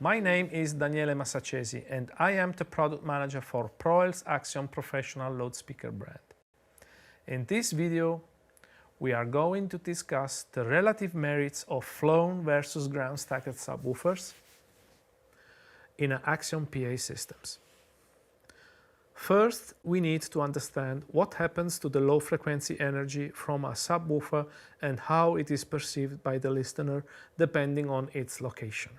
My name is Daniele Massacesi and I am the product manager for Proel's Axiom professional loudspeaker brand. In this video, we are going to discuss the relative merits of flown versus ground stacked subwoofers in Axiom PA systems. First, we need to understand what happens to the low frequency energy from a subwoofer and how it is perceived by the listener depending on its location.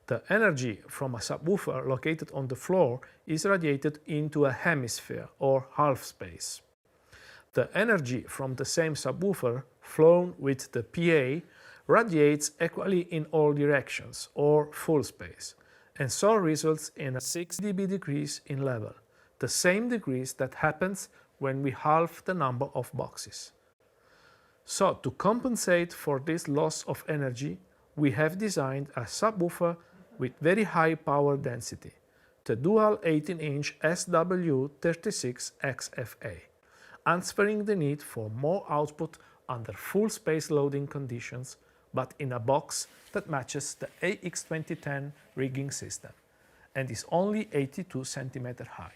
The energy from a subwoofer located on the floor is radiated into a hemisphere or half space. The energy from the same subwoofer flown with the PA radiates equally in all directions or full space, and so results in a 6 dB decrease in level, the same decrease that happens when we halve the number of boxes. So to compensate for this loss of energy, we have designed a subwoofer with very high power density, the dual 18-inch SW36XFA, answering the need for more output under full space loading conditions, but in a box that matches the AX2010 rigging system and is only 82 cm high.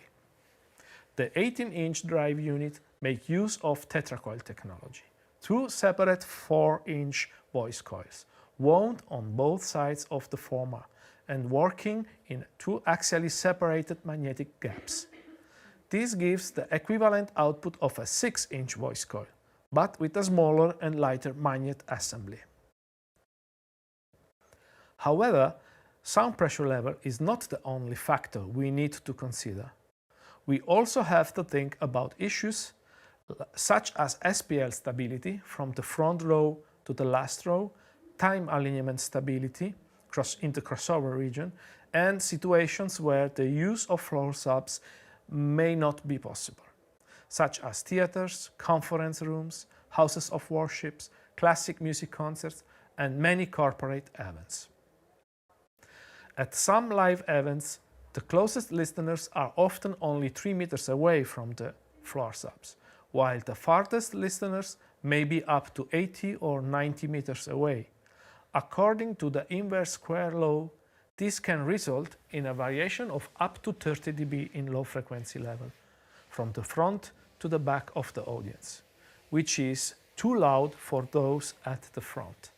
The 18-inch drive unit makes use of tetracoil technology, two separate 4-inch voice coils, wound on both sides of the former and working in two axially separated magnetic gaps. This gives the equivalent output of a 6-inch voice coil, but with a smaller and lighter magnet assembly. However, sound pressure level is not the only factor we need to consider. We also have to think about issues such as SPL stability from the front row to the last row, time alignment stability in the crossover region, and situations where the use of floor subs may not be possible, such as theaters, conference rooms, houses of worships, classic music concerts, and many corporate events. At some live events, the closest listeners are often only 3 meters away from the floor subs, while the farthest listeners may be up to 80 or 90 meters away. According to the inverse square law, this can result in a variation of up to 30 dB in low frequency level, from the front to the back of the audience, which is too loud for those at the front.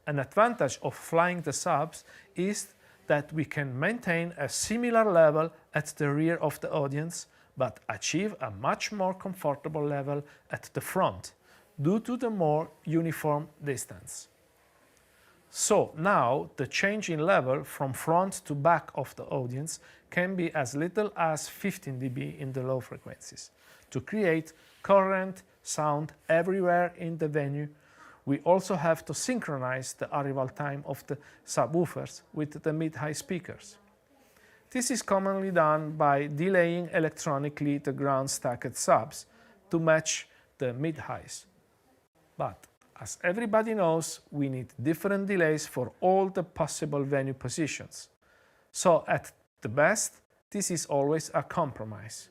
An advantage of flying the subs is that we can maintain a similar level at the rear of the audience, but achieve a much more comfortable level at the front, due to the more uniform distance. So now the change in level from front to back of the audience can be as little as 15 dB in the low frequencies. To create coherent sound everywhere in the venue, we also have to synchronize the arrival time of the subwoofers with the mid-high speakers. This is commonly done by delaying electronically the ground stacked subs to match the mid-highs. But as everybody knows, we need different delays for all the possible venue positions. So at the best, this is always a compromise.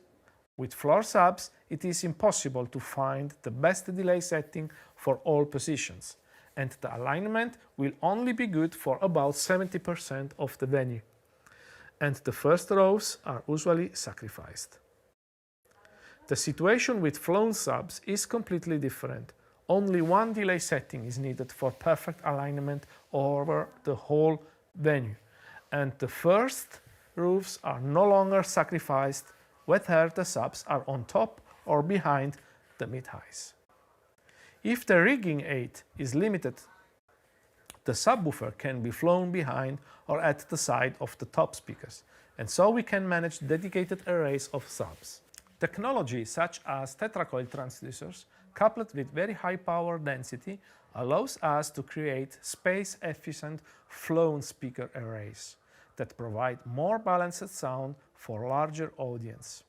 With floor subs, it is impossible to find the best delay setting for all positions, and the alignment will only be good for about 70% of the venue, and the first rows are usually sacrificed. The situation with flown subs is completely different. Only one delay setting is needed for perfect alignment over the whole venue, and the first rows are no longer sacrificed whether the subs are on top or behind the mid-highs. If the rigging aid is limited, the subwoofer can be flown behind or at the side of the top speakers, and so we can manage dedicated arrays of subs. Technology such as tetracoil transducers coupled with very high power density allows us to create space-efficient flown speaker arrays that provide more balanced sound for larger audience.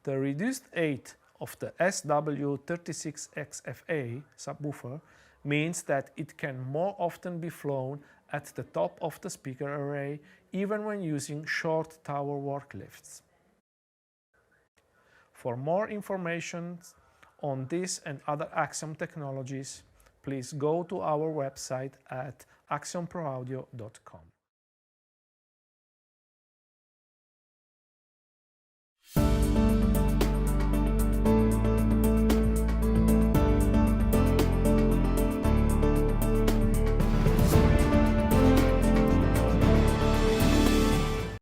The reduced height of the SW36XFA subwoofer means that it can more often be flown at the top of the speaker array even when using short tower work lifts. For more information on this and other Axiom technologies, please go to our website at axionproaudio.com.